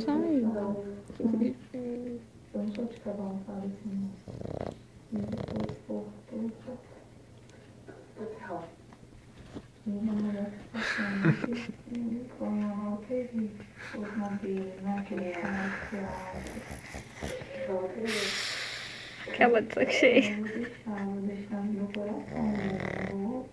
Saiu. Eu não sou de cada um, sabe, assim. E depois, pô, tudo. Minha mulher que passando aqui, com a minha mão teve os modelos, né? Aquele comercial. Aquela de saco cheio. Eu vou deixar no meu coração, né? Eu vou